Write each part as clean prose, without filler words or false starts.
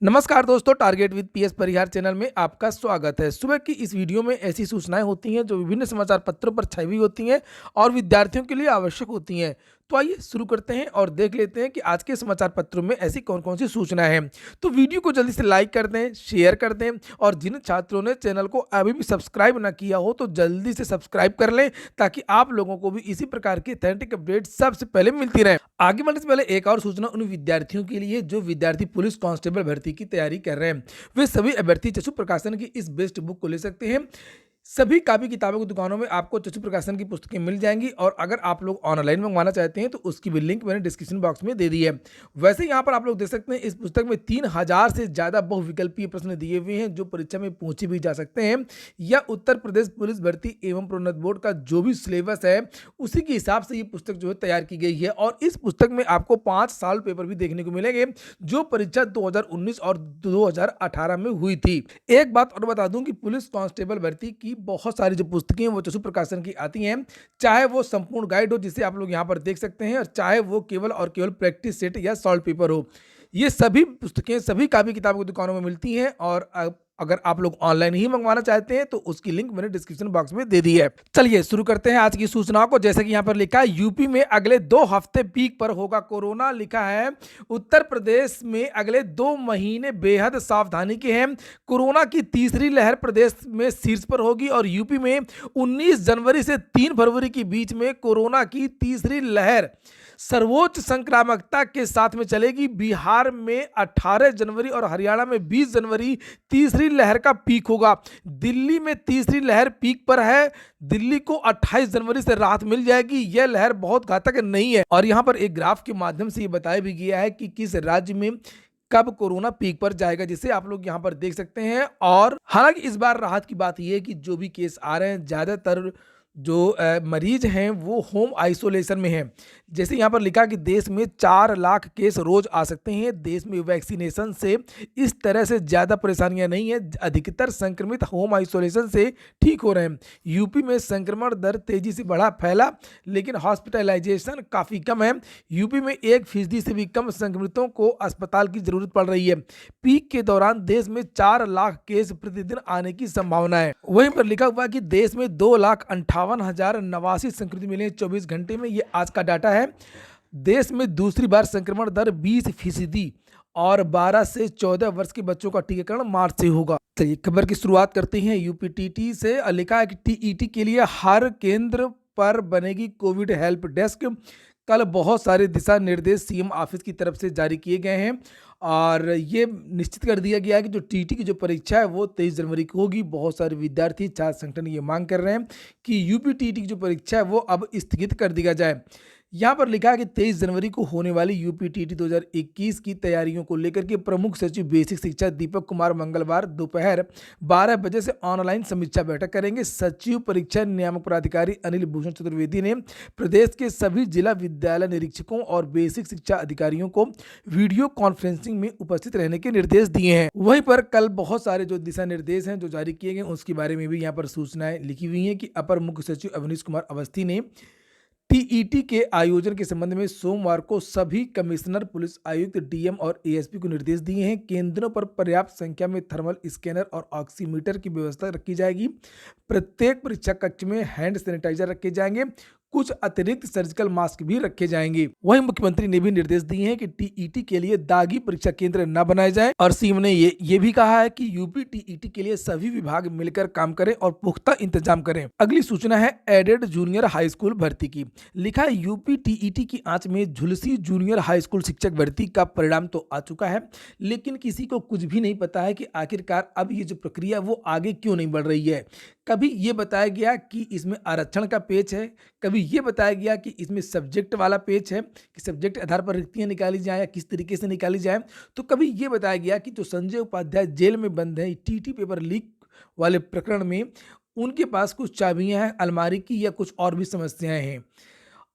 नमस्कार दोस्तों, target with PS Parihar channel में आपका स्वागत है। सुबह की इस वीडियो में ऐसी सूचनाएं होती हैं जो विभिन्न समाचार पत्रों पर छाई हुई होती हैं और विद्यार्थियों के लिए आवश्यक होती हैं। तो आइए शुरू करते हैं और देख लेते हैं कि आज के समाचार पत्रों में ऐसी कौन-कौन सी सूचनाएं हैं। तो वीडियो को जल्दी से लाइक कर दें, शेयर कर दें और जिन छात्रों ने चैनल को अभी भी सब्सक्राइब ना किया हो तो जल्दी से सब्सक्राइब कर लें ताकि आप लोगों को भी इसी प्रकार की ऑथेंटिक अपडेट सबसे पहले मिलती रहे। आगे बढ़ने से पहले एक और सूचना उन विद्यार्थियों के लिए जो विद्यार्थी पुलिस कांस्टेबल भर्ती की तैयारी कर रहे हैं। वे सभी अभ्यर्थी चक्षु प्रकाशन की इस बेस्ट बुक को ले सकते हैं। सभी कापी किताबों की दुकानों में आपको चक्षु प्रकाशन की पुस्तकें मिल जाएंगी और अगर आप लोग ऑनलाइन मंगवाना चाहते हैं तो उसकी भी लिंक मैंने डिस्क्रिप्शन बॉक्स में दे दी है। वैसे यहाँ पर आप लोग देख सकते हैं इस पुस्तक में 3000 से ज़्यादा बहुविकल्पीय प्रश्न दिए हुए हैं जो परीक्षा में पूछे भी जा सकते हैं या उत्तर प्रदेश पुलिस भर्ती एवं प्रोन्नत बोर्ड का जो भी सिलेबस है उसी के हिसाब से ये पुस्तक जो है तैयार की गई है। और इस पुस्तक में आपको 5 साल पेपर भी देखने को मिलेंगे जो परीक्षा 2019 और 2018 में हुई थी। एक बात और बता दूं कि पुलिस कांस्टेबल भर्ती की बहुत सारी जो पुस्तकें हैं वो चक्षु प्रकाशन की आती हैं, चाहे वो संपूर्ण गाइड हो जिसे आप लोग यहाँ पर देख सकते हैं और चाहे वो केवल और केवल प्रैक्टिस सेट या सॉल्व पेपर हो। ये सभी पुस्तकें सभी कापी किताबों की दुकानों में मिलती हैं और अगर आप लोग ऑनलाइन ही मंगवाना चाहते हैं तो उसकी लिंक मैंने डिस्क्रिप्शन बॉक्स में दे दी है। चलिए शुरू करते हैं आज की सूचनाओं को। जैसे कि यहाँ पर लिखा है यूपी में अगले 2 हफ्ते पीक पर होगा कोरोना। लिखा है उत्तर प्रदेश में अगले 2 महीने बेहद सावधानी के हैं। कोरोना की तीसरी लहर प्रदेश में शीर्ष पर होगी और यूपी में 19 जनवरी से 3 फरवरी के बीच में कोरोना की तीसरी लहर सर्वोच्च संक्रामकता के साथ में चलेगी। बिहार में 18 जनवरी और हरियाणा में 20 जनवरी तीसरी लहर का पीक होगा। दिल्ली में तीसरी लहर पीक पर है। दिल्ली को 28 जनवरी से राहत मिल जाएगी। यह लहर बहुत घातक नहीं है और यहाँ पर एक ग्राफ के माध्यम से ये बताया भी गया है कि किस राज्य में कब कोरोना पीक पर जाएगा, जिसे आप लोग यहाँ पर देख सकते हैं। और हालांकि इस बार राहत की बात यह है कि जो भी केस आ रहे हैं ज्यादातर जो मरीज हैं वो होम आइसोलेशन में हैं। जैसे यहाँ पर लिखा कि देश में 4 लाख केस रोज आ सकते हैं। देश में वैक्सीनेशन से इस तरह से ज़्यादा परेशानियां नहीं है। अधिकतर संक्रमित होम आइसोलेशन से ठीक हो रहे हैं। यूपी में संक्रमण दर तेजी से फैला लेकिन हॉस्पिटलाइजेशन काफ़ी कम है। यूपी में 1% से भी कम संक्रमितों को अस्पताल की जरूरत पड़ रही है। पीक के दौरान देश में 4 लाख केस प्रतिदिन आने की संभावना है। वहीं पर लिखा हुआ कि देश में 2,58,089 संक्रमित मिले 24 घंटे में। ये आज का डाटा है। देश में दूसरी बार संक्रमण दर 20% और 12 से 14 वर्ष के बच्चों का टीकाकरण मार्च से होगा। चलिए खबर की शुरुआत करते हैं यूपी टीटी से। लिखा है कि टीईटी के लिए हर केंद्र पर बनेगी कोविड हेल्प डेस्क। कल बहुत सारे दिशा निर्देश सीएम ऑफिस की तरफ से जारी किए गए हैं और ये निश्चित कर दिया गया है कि जो टीटी की जो परीक्षा है वो 23 जनवरी को होगी। बहुत सारे विद्यार्थी छात्र संगठन ये मांग कर रहे हैं कि यूपी टीटी की जो परीक्षा है वो अब स्थगित कर दिया जाए। यहाँ पर लिखा है कि 23 जनवरी को होने वाली यूपी टीटी 2021 की तैयारियों को लेकर के प्रमुख सचिव बेसिक शिक्षा दीपक कुमार मंगलवार दोपहर 12 बजे से ऑनलाइन समीक्षा बैठक करेंगे। सचिव परीक्षा नियामक प्राधिकारी अनिल भूषण चतुर्वेदी ने प्रदेश के सभी जिला विद्यालय निरीक्षकों और बेसिक शिक्षा अधिकारियों को वीडियो कॉन्फ्रेंसिंग में उपस्थित रहने के निर्देश दिए हैं। वहीं पर कल बहुत सारे जो दिशा निर्देश हैं जो जारी किए गए उसके बारे में भी यहाँ पर सूचनाएं लिखी हुई हैं कि अपर मुख्य सचिव अवनीश कुमार अवस्थी ने टीईटी के आयोजन के संबंध में सोमवार को सभी कमिश्नर, पुलिस आयुक्त, डीएम और एएसपी को निर्देश दिए हैं। केंद्रों पर पर्याप्त संख्या में थर्मल स्कैनर और ऑक्सीमीटर की व्यवस्था रखी जाएगी। प्रत्येक परीक्षा कक्ष में हैंड सैनिटाइजर रखे जाएंगे। कुछ अतिरिक्त सर्जिकल मास्क भी रखे जाएंगे। वहीं मुख्यमंत्री ने भी निर्देश दिए हैं कि टीईटी के लिए दागी परीक्षा केंद्र न बनाए जाएं और सीएम ने ये भी कहा है कि यूपी टीईटी के लिए सभी विभाग मिलकर काम करें और पुख्ता इंतजाम करें। अगली सूचना है एडेड जूनियर हाई स्कूल भर्ती की। लिखा है यूपी टीईटी की आंच में झुलसी जूनियर हाई स्कूल शिक्षक भर्ती का परिणाम तो आ चुका है लेकिन किसी को कुछ भी नहीं पता है कि आखिरकार अब ये जो प्रक्रिया वो आगे क्यों नहीं बढ़ रही है। कभी ये बताया गया कि इसमें आरक्षण का पेच है, कभी ये बताया गया कि इसमें सब्जेक्ट वाला पेच है कि सब्जेक्ट आधार पर रिक्तियां निकाली जाए या किस तरीके से निकाली जाए। तो कभी ये बताया गया कि जो संजय उपाध्याय जेल में बंद है टीटी पेपर लीक वाले प्रकरण में उनके पास कुछ चाबियां हैं अलमारी की या कुछ और भी समस्याएं हैं।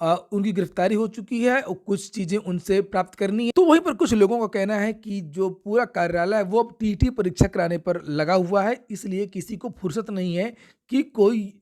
उनकी गिरफ्तारी हो चुकी है और कुछ चीज़ें उनसे प्राप्त करनी है। तो वहीं पर कुछ लोगों का कहना है कि जो पूरा कार्यालय है वो अब टीटी परीक्षा कराने पर लगा हुआ है, इसलिए किसी को फुर्सत नहीं है कि कोई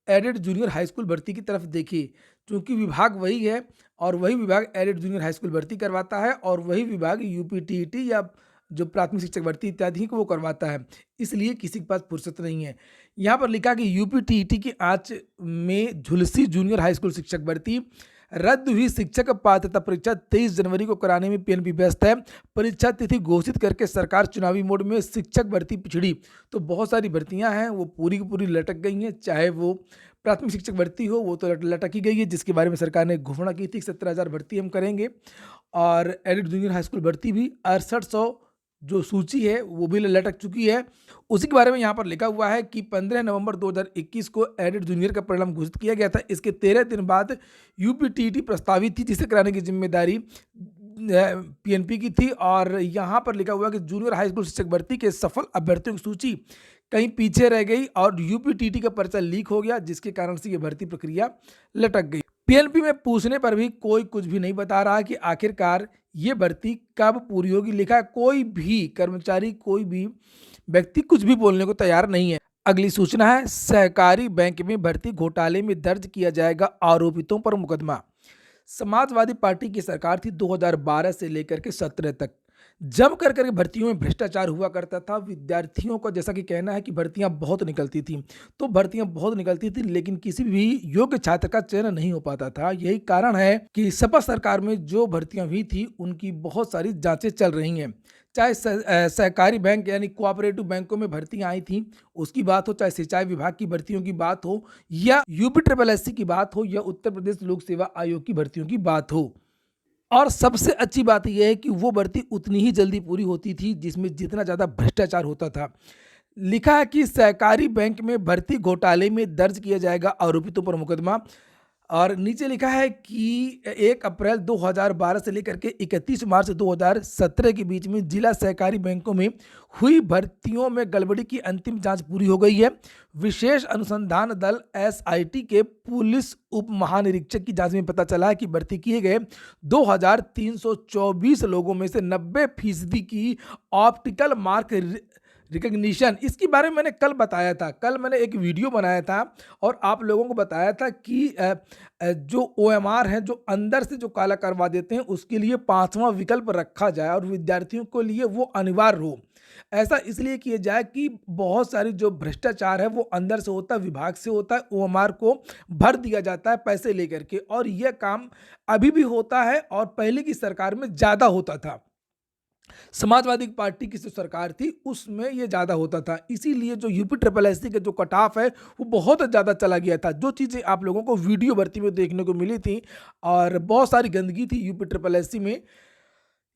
एडेड जूनियर हाई स्कूल भर्ती की तरफ देखे, क्योंकि विभाग वही है और वही विभाग एडेड जूनियर हाई स्कूल भर्ती करवाता है और वही विभाग यूपी टीईटी या जो प्राथमिक शिक्षक भर्ती इत्यादि को वो करवाता है, इसलिए किसी के पास फुर्सत नहीं है। यहाँ पर लिखा कि यूपी टीईटी की आंच में झुलसी जूनियर हाई स्कूल शिक्षक भर्ती, रद्द हुई शिक्षक पात्रता परीक्षा 23 जनवरी को कराने में पीएनपी व्यस्त है। परीक्षा तिथि घोषित करके सरकार चुनावी मोड में, शिक्षक भर्ती पिछड़ी। तो बहुत सारी भर्तियां हैं वो पूरी की पूरी लटक गई हैं, चाहे वो प्राथमिक शिक्षक भर्ती हो वो तो लटक ही गई है, जिसके बारे में सरकार ने घोषणा की थी 17,000 भर्ती हम करेंगे। और एडिड जूनियर हाई स्कूल भर्ती भी 6800 जो सूची है वो भी लटक चुकी है। उसी के बारे में यहाँ पर लिखा हुआ है कि 15 नवंबर 2021 को एडिड जूनियर का परिणाम घोषित किया गया था। इसके 13 दिन बाद यूपी टीईटी प्रस्तावित थी, जिसे कराने की जिम्मेदारी पीएनपी की थी। और यहाँ पर लिखा हुआ है कि जूनियर हाई स्कूल शिक्षक भर्ती के सफल अभ्यर्थियों की सूची कहीं पीछे रह गई और यूपी टीईटी का पर्चा लीक हो गया, जिसके कारण से ये भर्ती प्रक्रिया लटक गई। पीएनपी में पूछने पर भी कोई कुछ भी नहीं बता रहा कि आखिरकार ये भर्ती कब पूरी होगी। लिखा है कोई भी कर्मचारी, कोई भी व्यक्ति कुछ भी बोलने को तैयार नहीं है। अगली सूचना है, सहकारी बैंक में भर्ती घोटाले में दर्ज किया जाएगा आरोपितों पर मुकदमा। समाजवादी पार्टी की सरकार थी 2012 से लेकर के 17 तक। जम कर करके भर्तियों में भ्रष्टाचार हुआ करता था। विद्यार्थियों का जैसा कि कहना है कि भर्तियां बहुत निकलती थी, तो भर्तियां बहुत निकलती थी लेकिन किसी भी योग्य छात्र का चयन नहीं हो पाता था। यही कारण है कि सपा सरकार में जो भर्तियां हुई थी उनकी बहुत सारी जांचें चल रही हैं। चाहे सहकारी बैंक यानी कोऑपरेटिव बैंकों में भर्तियां आई थी उसकी बात हो, चाहे सिंचाई विभाग की भर्तियों की बात हो, या यूपी ट्रिपल एससी की बात हो, या उत्तर प्रदेश लोक सेवा आयोग की भर्तियों की बात हो। और सबसे अच्छी बात यह है कि वो भर्ती उतनी ही जल्दी पूरी होती थी जिसमें जितना ज़्यादा भ्रष्टाचार होता था। लिखा है कि सहकारी बैंक में भर्ती घोटाले में दर्ज किया जाएगा आरोपितों पर मुकदमा। और नीचे लिखा है कि 1 अप्रैल 2012 से लेकर के 31 मार्च 2017 के बीच में जिला सहकारी बैंकों में हुई भर्तियों में गड़बड़ी की अंतिम जांच पूरी हो गई है। विशेष अनुसंधान दल एसआईटी के पुलिस उप महानिरीक्षक की जांच में पता चला है कि भर्ती किए गए 2324 लोगों में से 90% की ऑप्टिकल मार्क रिकग्निशन, इसके बारे में मैंने कल बताया था। कल मैंने एक वीडियो बनाया था और आप लोगों को बताया था कि जो ओएमआर है, जो अंदर से जो काला करवा देते हैं, उसके लिए 5वां विकल्प रखा जाए और विद्यार्थियों के लिए वो अनिवार्य हो। ऐसा इसलिए किया जाए कि बहुत सारी जो भ्रष्टाचार है वो अंदर से होता है, विभाग से होता है, ओएमआर को भर दिया जाता है पैसे लेकर के, और यह काम अभी भी होता है और पहले की सरकार में ज़्यादा होता था। समाजवादी पार्टी की जो सरकार थी उसमें ये ज़्यादा होता था, इसीलिए जो यूपी ट्रिपल एससी का जो कट ऑफ है वो बहुत ज़्यादा चला गया था। जो चीज़ें आप लोगों को वीडियो भर्ती में देखने को मिली थी और बहुत सारी गंदगी थी यूपी ट्रिपल एससी में।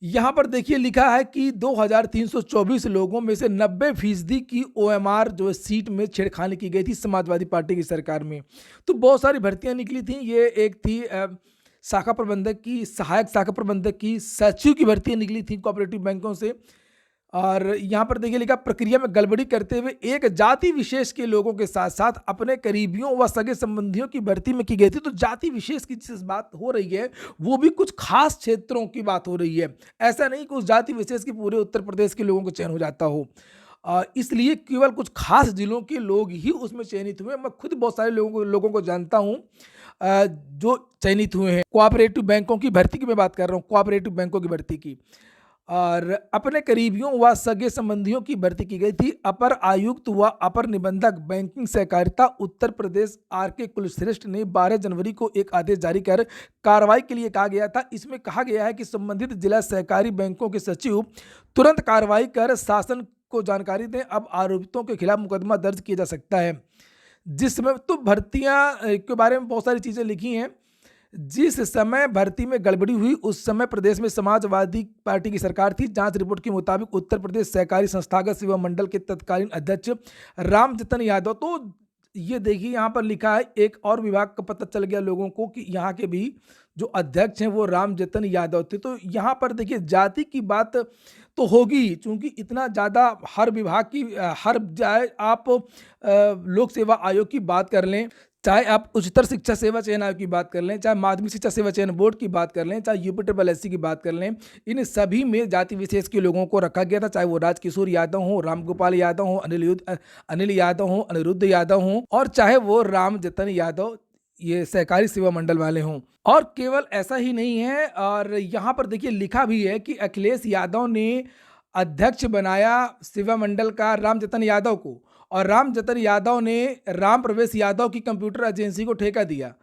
यहाँ पर देखिए लिखा है कि 2324 लोगों में से 90% की ओएमआर जो सीट में छेड़खानी की गई थी समाजवादी पार्टी की सरकार में। तो बहुत सारी भर्तियाँ निकली थी। ये एक थी शाखा प्रबंधक की, सहायक शाखा प्रबंधक की, सचिव की भर्तियां निकली थी कोऑपरेटिव बैंकों से। और यहाँ पर देखिए लिखा, प्रक्रिया में गड़बड़ी करते हुए एक जाति विशेष के लोगों के साथ साथ अपने करीबियों व सगे संबंधियों की भर्ती में की गई थी। तो जाति विशेष की जिस बात हो रही है वो भी कुछ खास क्षेत्रों की बात हो रही है। ऐसा नहीं कि उस जाति विशेष के पूरे उत्तर प्रदेश के लोगों को चयन हो जाता हो, इसलिए केवल कुछ खास जिलों के लोग ही उसमें चयनित हुए। मैं खुद बहुत सारे लोगों को जानता हूँ जो चयनित हुए हैं। कोऑपरेटिव बैंकों की भर्ती की मैं बात कर रहा हूँ, कोऑपरेटिव बैंकों की भर्ती की। और अपने करीबियों व सगे संबंधियों की भर्ती की गई थी। अपर आयुक्त व अपर निबंधक बैंकिंग सहकारिता उत्तर प्रदेश RK कुलश्रेष्ठ ने 12 जनवरी को एक आदेश जारी कर कार्रवाई के लिए कहा गया था। इसमें कहा गया है कि संबंधित जिला सहकारी बैंकों के सचिव तुरंत कार्रवाई कर शासन को जानकारी दें। अब आरोपितों के खिलाफ मुकदमा दर्ज किया जा सकता है। जिस समय तो भर्तियां के बारे में बहुत सारी चीज़ें लिखी हैं। जिस समय भर्ती में गड़बड़ी हुई उस समय प्रदेश में समाजवादी पार्टी की सरकार थी। जांच रिपोर्ट के मुताबिक उत्तर प्रदेश सहकारी संस्थागत सेवा मंडल के तत्कालीन अध्यक्ष रामजतन यादव, तो ये देखिए यहाँ पर लिखा है एक और विभाग का पता चल गया लोगों को कि यहाँ के भी जो अध्यक्ष हैं वो रामजतन यादव थे। तो यहाँ पर देखिए जाति की बात तो होगी, चूंकि इतना ज़्यादा हर विभाग की चाहे आप लोक सेवा आयोग की बात कर लें, चाहे आप उच्चतर शिक्षा सेवा चयन आयोग की बात कर लें, चाहे माध्यमिक शिक्षा सेवा चयन बोर्ड की बात कर लें, चाहे यूपी ट्रिपल एससी की बात कर लें, इन सभी में जाति विशेष के लोगों को रखा गया था। चाहे वो राजकिशोर यादव हो, रामगोपाल यादव हो, अनिल यादव हो, अनिरुद्ध यादव हो, और चाहे वो रामजतन यादव ये सहकारी सेवा मंडल वाले हों। और केवल ऐसा ही नहीं है, और यहाँ पर देखिए लिखा भी है कि अखिलेश यादव ने अध्यक्ष बनाया सेवा मंडल का रामजतन यादव को, और रामजतन यादव ने राम प्रवेश यादव की कंप्यूटर एजेंसी को ठेका दिया।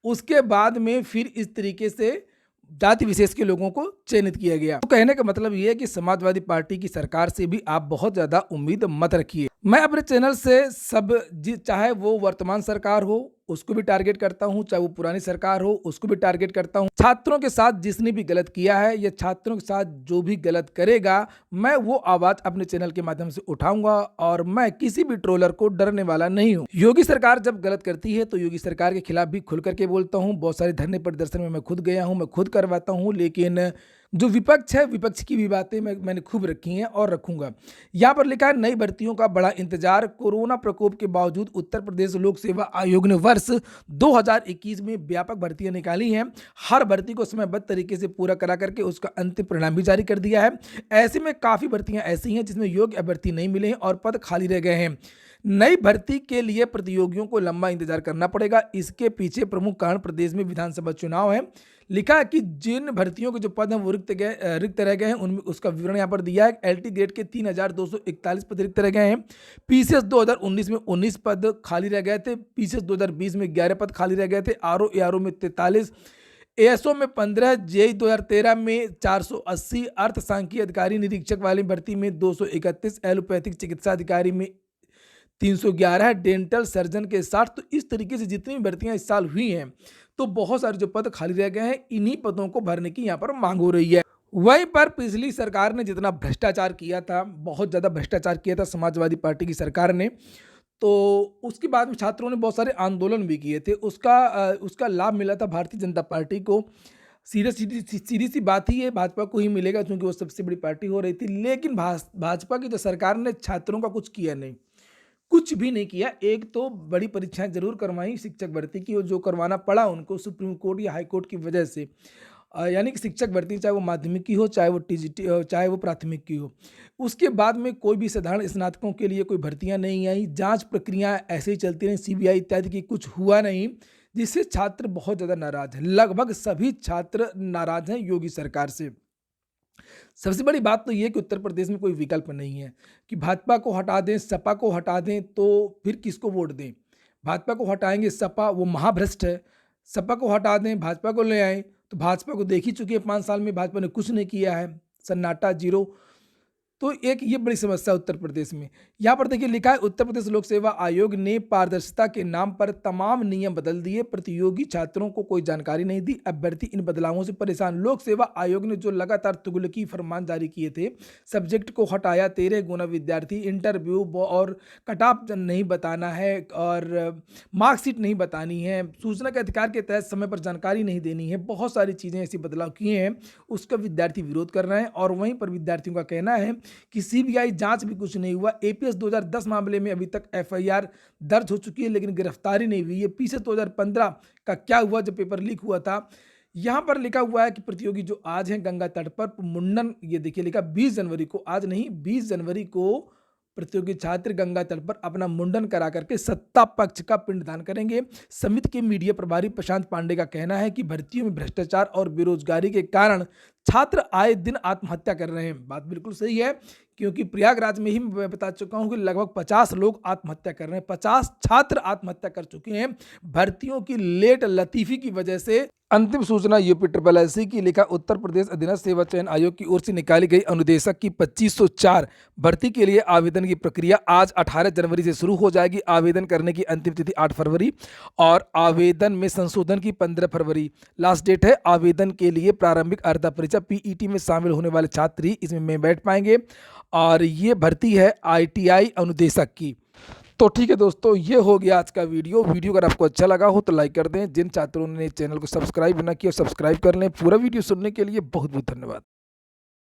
उसके बाद में फिर इस तरीके से जाति विशेष के लोगों को चयनित किया गया। तो कहने का मतलब ये है कि समाजवादी पार्टी की सरकार से भी आप बहुत ज्यादा उम्मीद मत रखिए। मैं अपने चैनल से चाहे वो वर्तमान सरकार हो उसको भी टारगेट करता हूं, चाहे वो पुरानी सरकार हो उसको भी टारगेट करता हूं। छात्रों के साथ जिसने भी गलत किया है या छात्रों के साथ जो भी गलत करेगा, मैं वो आवाज अपने चैनल के माध्यम से उठाऊंगा, और मैं किसी भी ट्रोलर को डरने वाला नहीं हूं। योगी सरकार जब गलत करती है तो योगी सरकार के खिलाफ भी खुल करके बोलता हूं। बहुत सारे धरने प्रदर्शन में मैं खुद गया हूं, मैं खुद करवाता हूं, लेकिन जो विपक्ष है, विपक्ष की भी बातें मैंने खूब रखी हैं और रखूंगा। यहाँ पर लिखा है, नई भर्तियों का बड़ा इंतजार। कोरोना प्रकोप के बावजूद उत्तर प्रदेश लोक सेवा आयोग ने वर्ष 2021 में व्यापक भर्तियां निकाली हैं। हर भर्ती को समयबद्ध तरीके से पूरा करा करके उसका अंतिम परिणाम भी जारी कर दिया है। ऐसे में काफ़ी भर्तियां ऐसी हैं जिसमें योग्य अभ्यर्थी नहीं मिले हैं और पद खाली रह गए हैं। नई भर्ती के लिए प्रतियोगियों को लंबा इंतजार करना पड़ेगा। इसके पीछे प्रमुख कारण प्रदेश में विधानसभा चुनाव है। लिखा है कि जिन भर्तियों के जो पद हैं वो रिक्त रह गए हैं, उनमें उसका विवरण यहाँ पर दिया है। LT ग्रेड के 3241 पद रिक्त रह गए हैं। PCS 2019 में 19 पद खाली रह गए थे। PCS 2020 में 11 पद खाली रह गए थे। RO ARO में 43, ASO में 15, JEE 2013 में 480, अर्थ सांख्यिकी अधिकारी निरीक्षक वाली भर्ती में 231, एलोपैथिक चिकित्सा अधिकारी में 311, डेंटल सर्जन के 60। तो इस तरीके से जितनी भी भर्तियां इस साल हुई हैं, तो बहुत सारे जो पद खाली रह गए हैं, इन्हीं पदों को भरने की यहाँ पर मांग हो रही है। वहीं पर पिछली सरकार ने जितना भ्रष्टाचार किया था, बहुत ज़्यादा भ्रष्टाचार किया था समाजवादी पार्टी की सरकार ने, तो उसके बाद में छात्रों ने बहुत सारे आंदोलन भी किए थे। उसका लाभ मिला था भारतीय जनता पार्टी को। सीधी सी बात ही है, भाजपा को ही मिलेगा क्योंकि वो सबसे बड़ी पार्टी हो रही थी। लेकिन भाजपा की जो सरकार ने छात्रों का कुछ किया नहीं, कुछ भी नहीं किया। एक तो बड़ी परीक्षाएं जरूर करवाई शिक्षक भर्ती की, और जो करवाना पड़ा उनको सुप्रीम कोर्ट या हाई कोर्ट की वजह से, यानी कि शिक्षक भर्ती चाहे वो माध्यमिक की हो, चाहे वो TGT, चाहे वो प्राथमिक की हो। उसके बाद में कोई भी साधारण स्नातकों के लिए कोई भर्तियां नहीं आई। जांच प्रक्रिया ऐसे ही चलती रही, CBI इत्यादि की कुछ हुआ नहीं, जिससे छात्र बहुत ज़्यादा नाराज हैं। लगभग सभी छात्र नाराज हैं योगी सरकार से। सबसे बड़ी बात तो ये कि उत्तर प्रदेश में कोई विकल्प नहीं है कि भाजपा को हटा दें, सपा को हटा दें, तो फिर किसको वोट दें। भाजपा को हटाएंगे, सपा वो महाभ्रष्ट है। सपा को हटा दें, भाजपा को ले आएं, तो भाजपा को देख ही चुके हैं 5 साल में भाजपा ने कुछ नहीं किया है, सन्नाटा, जीरो। तो एक ये बड़ी समस्या उत्तर प्रदेश में। यहाँ पर देखिए लिखा है, उत्तर प्रदेश लोक सेवा आयोग ने पारदर्शिता के नाम पर तमाम नियम बदल दिए। प्रतियोगी छात्रों को कोई जानकारी नहीं दी। अभ्यर्थी इन बदलावों से परेशान। लोक सेवा आयोग ने जो लगातार तुगलकी फरमान जारी किए थे, सब्जेक्ट को हटाया, 13 गुना विद्यार्थी, इंटरव्यू और कट ऑफ नहीं बताना है, और मार्कशीट नहीं बतानी है, सूचना के अधिकार के तहत समय पर जानकारी नहीं देनी है, बहुत सारी चीज़ें ऐसी बदलाव किए हैं। उसका विद्यार्थी विरोध कर रहे हैं, और वहीं पर विद्यार्थियों का कहना है कि CBI जांच भी कुछ नहीं हुआ। APS 2010 मामले में अभी तक FIR दर्ज हो चुकी है, लेकिन गिरफ्तारी नहीं हुई है। PCS 2015 का क्या हुआ जब पेपर लीक हुआ था। यहाँ पर लिखा हुआ है कि प्रतियोगी जो आज हैं गंगा तट पर मुंडन, ये देखिए लिखा 20 जनवरी को, आज नहीं 20 जनवरी को प्रतियोगी छात्र गंगा तट पर अपना मुंडन करा करके सत्ता पक्ष का पिंडदान करेंगे। समिति के मीडिया प्रभारी प्रशांत पांडे का कहना है कि भर्तियों में भ्रष्टाचार और बेरोजगारी के कारण छात्र आए दिन आत्महत्या कर रहे हैं। बात बिल्कुल सही है, क्योंकि प्रयागराज में ही मैं बता चुका हूं कि लगभग 50 लोग आत्महत्या कर रहे हैं, 50 छात्र आत्महत्या कर चुके हैं भर्तियों की लेट लतीफी की वजह से। अंतिम सूचना UPSSC की। लिखा, उत्तर प्रदेश अधीनस्थ सेवा चयन आयोग की ओर से निकाली गई अनुदेशक की 2504 भर्ती के लिए आवेदन की प्रक्रिया आज 18 जनवरी से शुरू हो जाएगी। आवेदन करने की अंतिम तिथि 8 फरवरी और आवेदन में संशोधन की 15 फरवरी लास्ट डेट है। आवेदन के लिए प्रारंभिक अर्हता परीक्षा PET में शामिल होने वाले छात्र ही इसमें बैठ पाएंगे, और ये भर्ती है ITI अनुदेशक की। तो ठीक है दोस्तों, ये हो गया आज का वीडियो। अगर आपको अच्छा लगा हो तो लाइक कर दें। जिन छात्रों ने चैनल को सब्सक्राइब ना किया, सब्सक्राइब कर लें। पूरा वीडियो सुनने के लिए बहुत बहुत धन्यवाद।